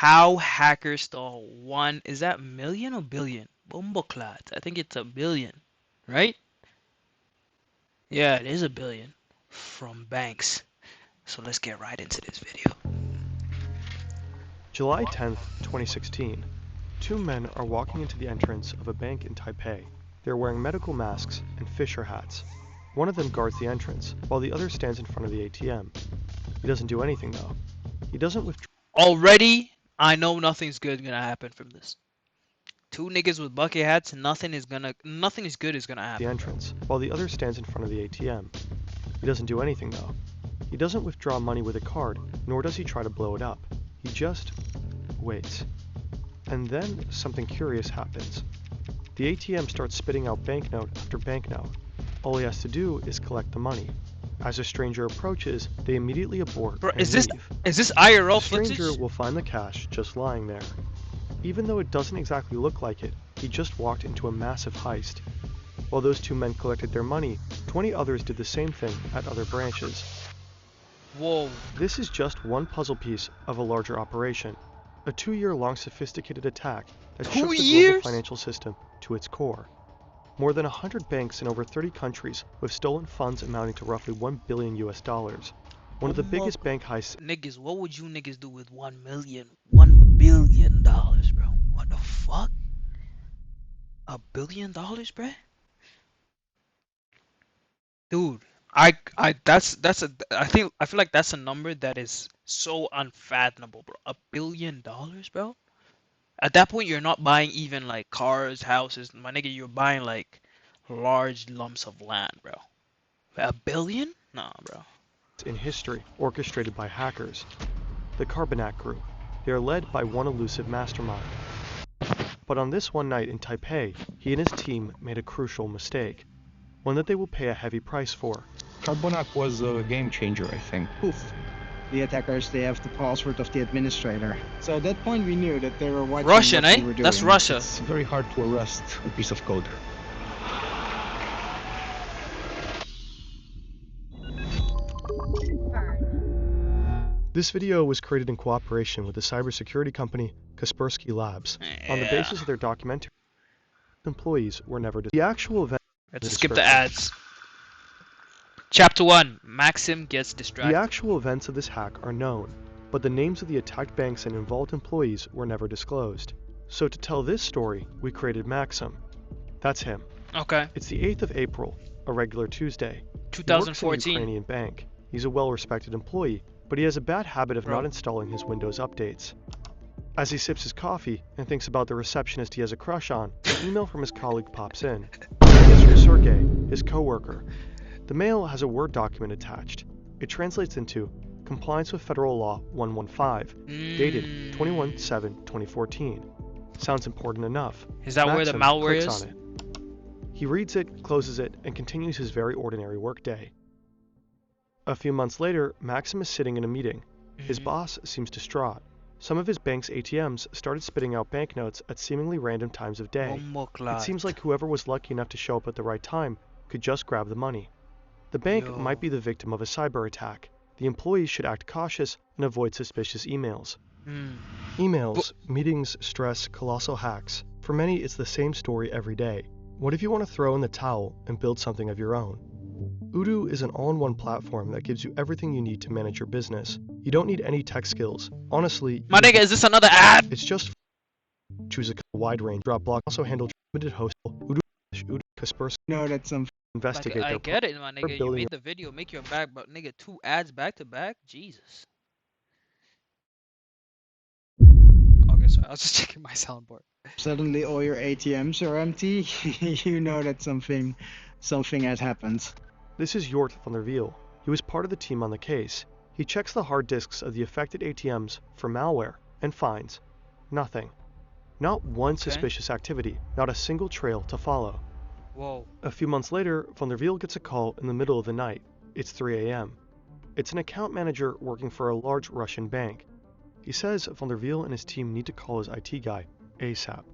how hackers stole is that million or billion? Bumbleclad. I think it's a billion, right? Yeah, it is a billion from banks. So let's get right into this video. July 10th, 2016. Two men are walking into the entrance of a bank in Taipei. They're wearing medical masks and fisher hats. One of them guards the entrance, while the other stands in front of the ATM. He doesn't do anything though. He doesn't withdraw Already, I know nothing's good gonna happen from this. Two niggas with bucket hats, nothing is good is gonna the happen, bro. entrance, while the other stands in front of the ATM. He doesn't do anything though. He doesn't withdraw money with a card, nor does he try to blow it up. He just waits. And then something curious happens. The ATM starts spitting out banknote after banknote. All he has to do is collect the money. As a stranger approaches, they immediately abort Bro, and is leave. this IRL The stranger footage? will find the cash just lying there. Even though it doesn't exactly look like it, he just walked into a massive heist. While those two men collected their money, 20 others did the same thing at other branches. Whoa. This is just one puzzle piece of a larger operation. A 2-year-long sophisticated attack that shook the global financial system to its core. More than 100 banks in over 30 countries with stolen funds amounting to roughly $1 billion US. One of the biggest bank heists. Niggas, what would you niggas do with $1 billion, bro? What the fuck? $1 billion, bro? Dude, I feel like that's a number that is so unfathomable, bro. $1 billion, bro? At that point, you're not buying even like cars, houses, my nigga. You're buying like large lumps of land, bro. $1 billion? Nah, bro. In history, orchestrated by hackers. The Carbonac Group. They are led by one elusive mastermind. But on this one night in Taipei, he and his team made a crucial mistake. One that they will pay a heavy price for. Carbonac was a game changer, I think. Poof. The attackers, they have the password of the administrator. So at that point we knew that they were watching Russian, what eh? we were doing. That's Russia. It's very hard to arrest a piece of code. This video was created in cooperation with the cybersecurity company Kaspersky Labs. On the basis of their documentary, employees were never disclosed. The actual event. Let's skip the ads. Chapter 1. Maxim gets distracted. The actual events of this hack are known, but the names of the attacked banks and involved employees were never disclosed. So to tell this story, we created Maxim. That's him. Okay. It's the 8th of April, a regular Tuesday. 2014. He works in a Ukrainian bank. He's a well-respected employee, but he has a bad habit of not installing his Windows updates. As he sips his coffee and thinks about the receptionist he has a crush on, an email from his colleague pops in. It's from Sergey, his coworker. The mail has a Word document attached. It translates into Compliance with Federal Law 115, dated 21/7/2014. Sounds important enough. Is that where the Maxim malware clicks is? on it. He reads it, closes it, and continues his very ordinary workday. A few months later, Maxim is sitting in a meeting. His boss seems distraught. Some of his bank's ATMs started spitting out banknotes at seemingly random times of day. It seems like whoever was lucky enough to show up at the right time could just grab the money. The bank might be the victim of a cyber attack. The employees should act cautious and avoid suspicious emails. Emails, meetings, stress, colossal hacks. For many, it's the same story every day. What if you want to throw in the towel and build something of your own? Odoo is an all-in-one platform that gives you everything you need to manage your business. You don't need any tech skills. Honestly, My nigga, is this another ad? it's just choose a wide range. Drop block also handle limited host. Odoo Kaspersky No, that's some investigate Like, I their get it, my nigga. You building made the video, make your back, but nigga, 2 ads back to back? Jesus. Okay, sorry, I was just checking my soundboard. suddenly all your ATMs are empty. You know that something had happened. This is Jort van der Wiel. He was part of the team on the case. He checks the hard disks of the affected ATMs for malware and finds nothing. Not one suspicious activity, not a single trail to follow. Whoa. A few months later, van der Wiel gets a call in the middle of the night. It's 3 a.m. It's an account manager working for a large Russian bank. He says van der Wiel and his team need to call his IT guy ASAP.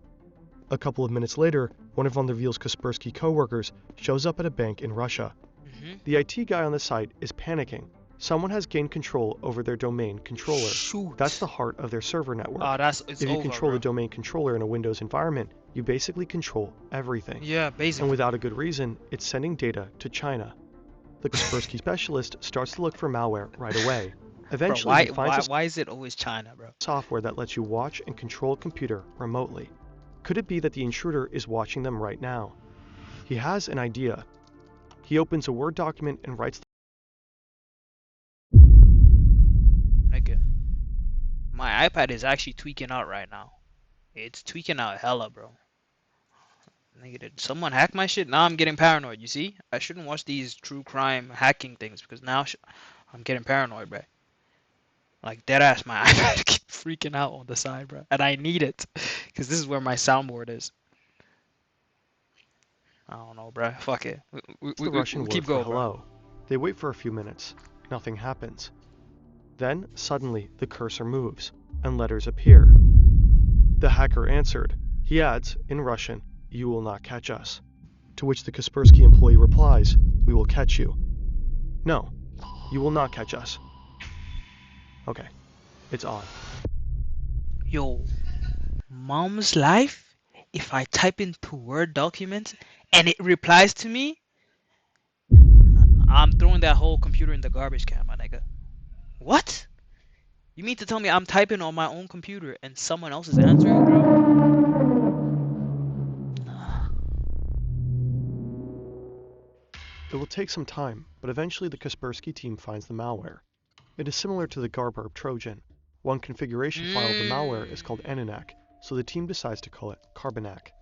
A couple of minutes later, one of van der Wiel's Kaspersky coworkers shows up at a bank in Russia. The IT guy on the site is panicking. Someone has gained control over their domain controller. Shoot. That's the heart of their server network. It's If you over, control bro. the domain controller in a Windows environment, you basically control everything. Yeah, And basically. without a good reason, it's sending data to China. The Kaspersky specialist starts to look for malware right away. Bro, Eventually, he finds why is it always China, bro? software that lets you watch and control a computer remotely. Could it be that the intruder is watching them right now? He has an idea. He opens a Word document and writes. Nigga, my iPad is actually tweaking out right now. It's tweaking out hella, bro. Nigga, did someone hack my shit? Now I'm getting paranoid, you see? I shouldn't watch these true crime hacking things because now I'm getting paranoid, bro. Like, deadass, my iPad keep freaking out on the side, bro. And I need it because this is where my soundboard is. I don't know, bro. Fuck it. The Russian We word keep for going, bro. hello. They wait for a few minutes. Nothing happens. Then, suddenly, the cursor moves, and letters appear. The hacker answered. He adds, in Russian, "You will not catch us." To which the Kaspersky employee replies, "We will catch you." "No, you will not catch us." Okay, it's on. Yo, mom's life? If I type into Word document and it replies to me, I'm throwing that whole computer in the garbage can, my nigga. What? You mean to tell me I'm typing on my own computer and someone else is answering, bro? It will take some time, but eventually the Kaspersky team finds the malware. It is similar to the Garburb Trojan. One configuration file of the malware is called Ananak, so the team decides to call it Carbonac.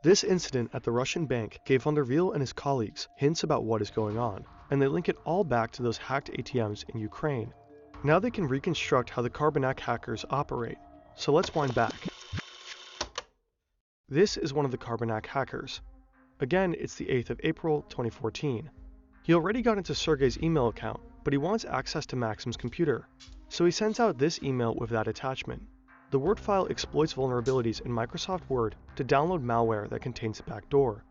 This incident at the Russian bank gave Van der Wiel and his colleagues hints about what is going on, and they link it all back to those hacked ATMs in Ukraine. Now they can reconstruct how the Carbonac hackers operate, so let's wind back. This is one of the Carbonac hackers. Again, it's the 8th of April, 2014. He already got into Sergey's email account, but he wants access to Maxim's computer, so he sends out this email with that attachment. The Word file exploits vulnerabilities in Microsoft Word to download malware that contains a backdoor.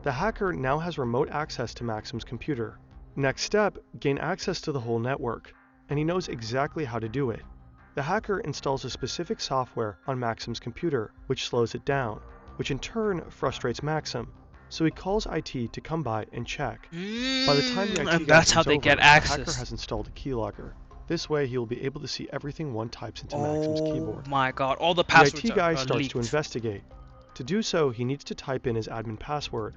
The hacker now has remote access to Maxim's computer. Next step, gain access to the whole network, and he knows exactly how to do it. The hacker installs a specific software on Maxim's computer, which slows it down, which in turn frustrates Maxim, so he calls IT to come by and check. By the time the IT And guy that's comes how they over, get the access. hacker has installed a keylogger. This way he will be able to see everything one types into Maxim's keyboard. Oh my god, all the The passwords IT guy are starts leaked. to investigate. To do so, he needs to type in his admin password,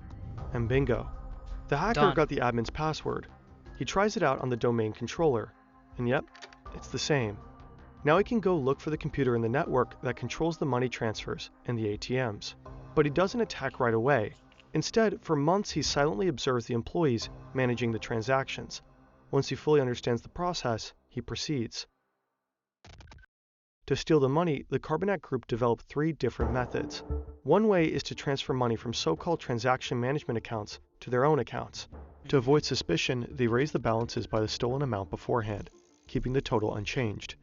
and bingo. The hacker Done. got the admin's password. He tries it out on the domain controller, and yep, it's the same. Now he can go look for the computer in the network that controls the money transfers and the ATMs. But he doesn't attack right away. Instead, for months he silently observes the employees managing the transactions. Once he fully understands the process, he proceeds. To steal the money, the Carbonac Group developed 3 different methods. One way is to transfer money from so-called transaction management accounts to their own accounts. To avoid suspicion, they raise the balances by the stolen amount beforehand, keeping the total unchanged.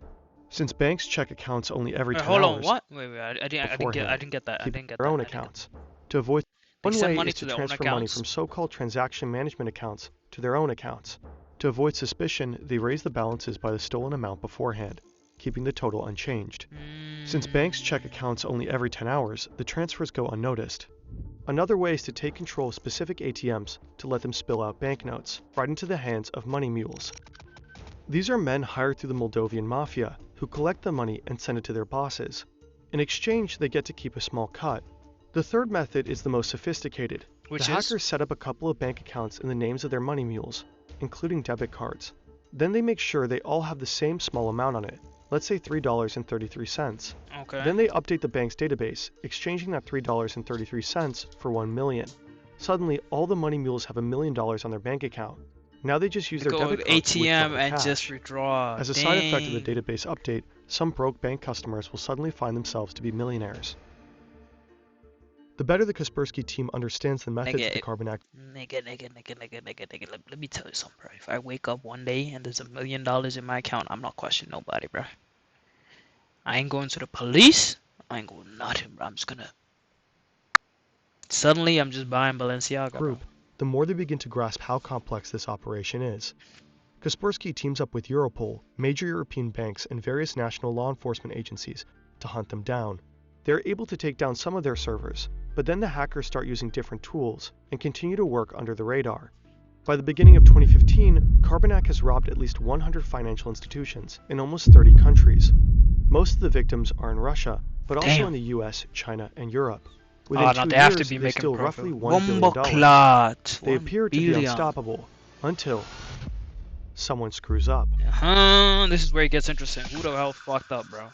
Since banks check accounts only every 10 Hold on, hours what? Wait, I didn't get that. I keep didn't get their that. own I didn't get accounts. To avoid They one send way money is to to their own transfer money accounts? from so-called transaction management accounts to their own accounts. To avoid suspicion, they raise the balances by the stolen amount beforehand, keeping the total unchanged. Since banks check accounts only every 10 hours, the transfers go unnoticed. Another way is to take control of specific ATMs to let them spill out banknotes right into the hands of money mules. These are men hired through the Moldovan mafia who collect the money and send it to their bosses. In exchange, they get to keep a small cut. The third method is the most sophisticated. Which The is? hackers set up a couple of bank accounts in the names of their money mules, including debit cards. Then they make sure they all have the same small amount on it, let's say $3.33. Okay. Then they update the bank's database, exchanging that $3.33 for 1 million. Suddenly, all the money mules have $1 million on their bank account. Now they just use They their go debit card to withdraw ATM the and cash. just withdraw. As a side effect of the Dang. database update, some broke bank customers will suddenly find themselves to be millionaires. The better the Kaspersky team understands the methods of the Carbonac, Nigga. Let me tell you something, bro. If I wake up one day and there's $1 million in my account, I'm not questioning nobody, bro. I ain't going to the police. I ain't going nothing, bro. I'm just gonna. Suddenly, I'm just buying Balenciaga, bro. group, the more they begin to grasp how complex this operation is. Kaspersky teams up with Europol, major European banks, and various national law enforcement agencies to hunt them down. They're able to take down some of their servers, but then the hackers start using different tools and continue to work under the radar. By the beginning of 2015, Carbanak has robbed at least 100 financial institutions in almost 30 countries. Most of the victims are in Russia, but also in the US, China, and Europe. Within 2 they have to years, be they making steal profit. roughly $1 billion. Clot. They appear to be unstoppable until someone screws up. This is where it gets interesting. Who the hell fucked up, bro?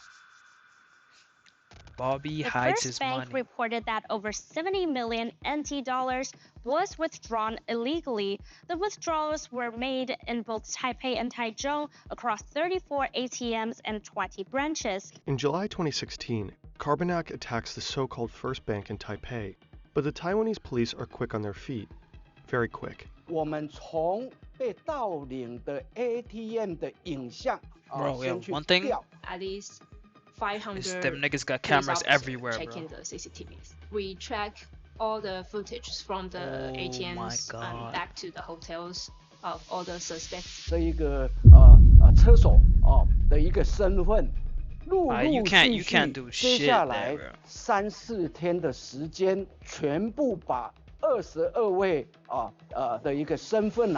Bobby The hides first his bank money. reported that over 70 million NT dollars was withdrawn illegally. The withdrawals were made in both Taipei and Taichung across 34 ATMs and 20 branches. In July 2016, Carbanak attacks the so-called first bank in Taipei, but the Taiwanese police are quick on their feet. Very quick. 我们从被盗领的 ATM 的影像 Bro, yeah, 先去 one thing调 At least 500 is them niggas got police cameras officers everywhere, checking bro. the CCTVs. We track all the footage from the Oh my ATMs God. and back to the hotels of all the suspects. 这一个车手的一个身份，陆 you 陆 can't 续 you can't 续 do 接 shit 下 there, 来 bro. 3-4天的时间，全部把22位的一个身份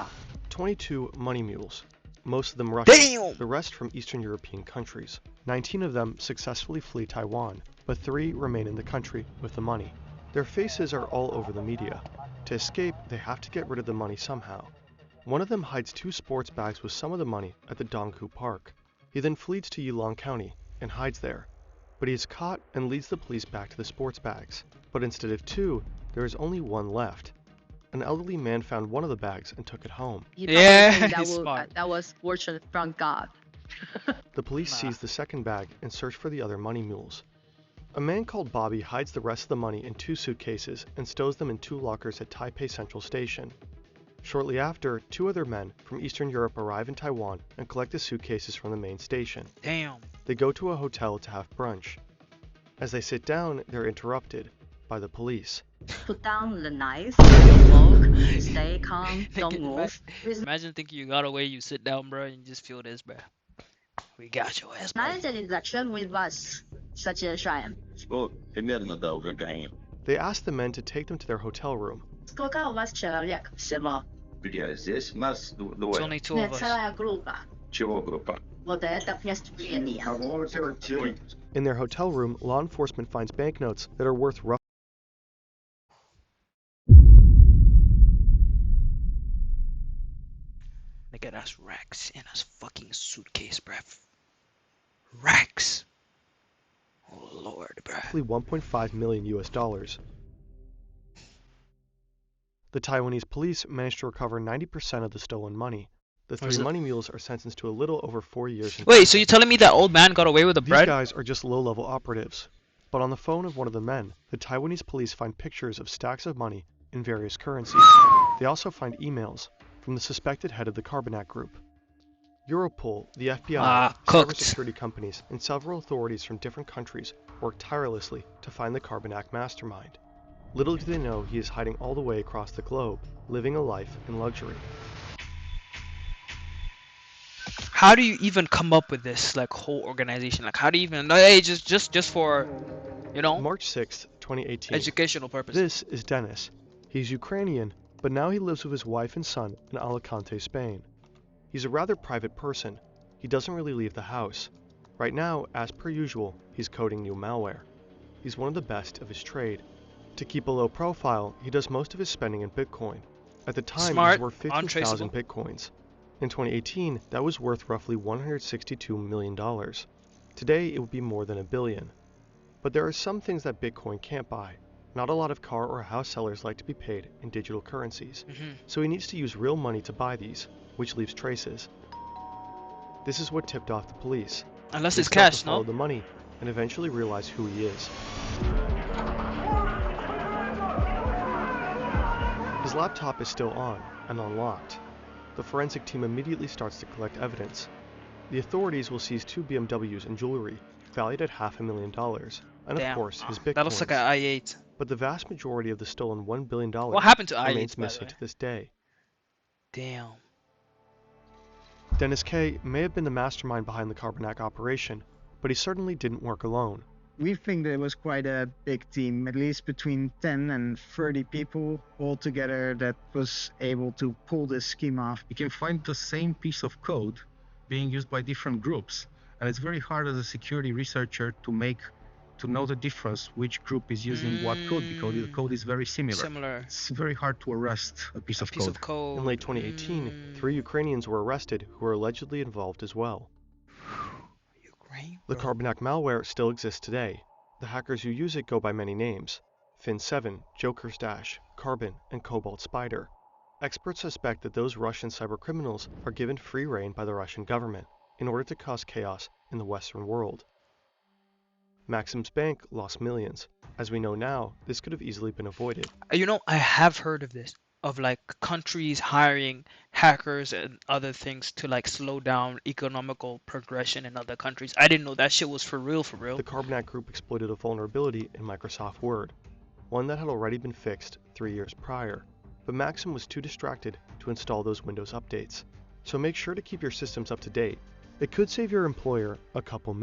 22 money mules, most of them Russian, Damn! the rest from Eastern European countries. 19 of them successfully flee Taiwan, but 3 remain in the country with the money. Their faces are all over the media. To escape, they have to get rid of the money somehow. One of them hides 2 sports bags with some of the money at the Donghu Park. He then flees to Yulong County and hides there. But he is caught and leads the police back to the sports bags. But instead of 2, there is only 1 left. An elderly man found one of the bags and took it home. Yeah, that, he's smart. that was fortune from God. The police seize the second bag and search for the other money mules. A man called Bobby hides the rest of the money in 2 suitcases and stows them in 2 lockers at Taipei Central Station. Shortly after, 2 other men from Eastern Europe arrive in Taiwan and collect the suitcases from the main station. Damn. They go to a hotel to have brunch. As they sit down, they're interrupted by the police. Put down the knife, don't smoke, stay calm, don't move. Imagine thinking you got away, you sit down, bro, and you just feel this, bro. We got your ass, bro. Nice interaction with us, such as I am. They ask the men to take them to their hotel room. Сколько у вас человек всего? Здесь нас It's only 2 of us. Целая группа. Чего группа? Вот это преступление. In their hotel room, law enforcement finds banknotes that are worth roughly Nigga, that's racks in a fucking suitcase, bruv. Racks. Oh lord, bruv. 1.5 million US dollars. The Taiwanese police managed to recover 90% of the stolen money. The 3 money mules are sentenced to a little over 4 years in Wait, prison. so you're telling me that old man got away with the These bread? guys are just low-level operatives. But on the phone of one of the men, the Taiwanese police find pictures of stacks of money in various currencies. They also find emails from the suspected head of the Carbanak group. Europol, the FBI, cooked. cybersecurity companies, and several authorities from different countries work tirelessly to find the Carbanak mastermind. Little do they know he is hiding all the way across the globe, living a life in luxury. How do you even come up with this like whole organization? Like, how do you even? Hey, just for, you know, March 6, 2018. educational purposes. This is Dennis. He's Ukrainian, but now he lives with his wife and son in Alicante, Spain. He's a rather private person. He doesn't really leave the house. Right now, as per usual, he's coding new malware. He's one of the best of his trade. To keep a low profile, he does most of his spending in Bitcoin. At the time, Smart, he was worth 15,000 untraceable. Bitcoins. In 2018, that was worth roughly $162 million. Today, it would be more than $1 billion. But there are some things that Bitcoin can't buy. Not a lot of car or house sellers like to be paid in digital currencies. So he needs to use real money to buy these, which leaves traces. This is what tipped off the police. Unless They it's start cash, to follow no? the money and eventually realize who he is. His laptop is still on and unlocked. The forensic team immediately starts to collect evidence. The authorities will seize 2 BMWs and jewelry, valued at $500,000, and Damn. of course his Bitcoins. That looks like an i8. But the vast majority of the stolen $1 billion What happened to remains i8s, by the missing way? to this day. Damn. Dennis K. may have been the mastermind behind the Carbonac operation, but he certainly didn't work alone. We think that it was quite a big team, at least between 10 and 30 people all together that was able to pull this scheme off. You can find the same piece of code being used by different groups, and it's very hard as a security researcher to know the difference which group is using what code, because the code is very similar. It's very hard to arrest a piece of code. In late 2018, 3 Ukrainians were arrested who were allegedly involved as well. The Carbonac malware still exists today. The hackers who use it go by many names: Fin7, Joker's Dash, Carbon, and Cobalt Spider. Experts suspect that those Russian cybercriminals are given free rein by the Russian government in order to cause chaos in the Western world. Maxim's bank lost millions. As we know now, this could have easily been avoided. You know, I have heard of this, of like countries hiring hackers and other things to like slow down economical progression in other countries. I didn't know that shit was for real, for real. The Carbonac group exploited a vulnerability in Microsoft Word, one that had already been fixed 3 years prior, but Maxim was too distracted to install those Windows updates. So make sure to keep your systems up to date. It could save your employer a couple million.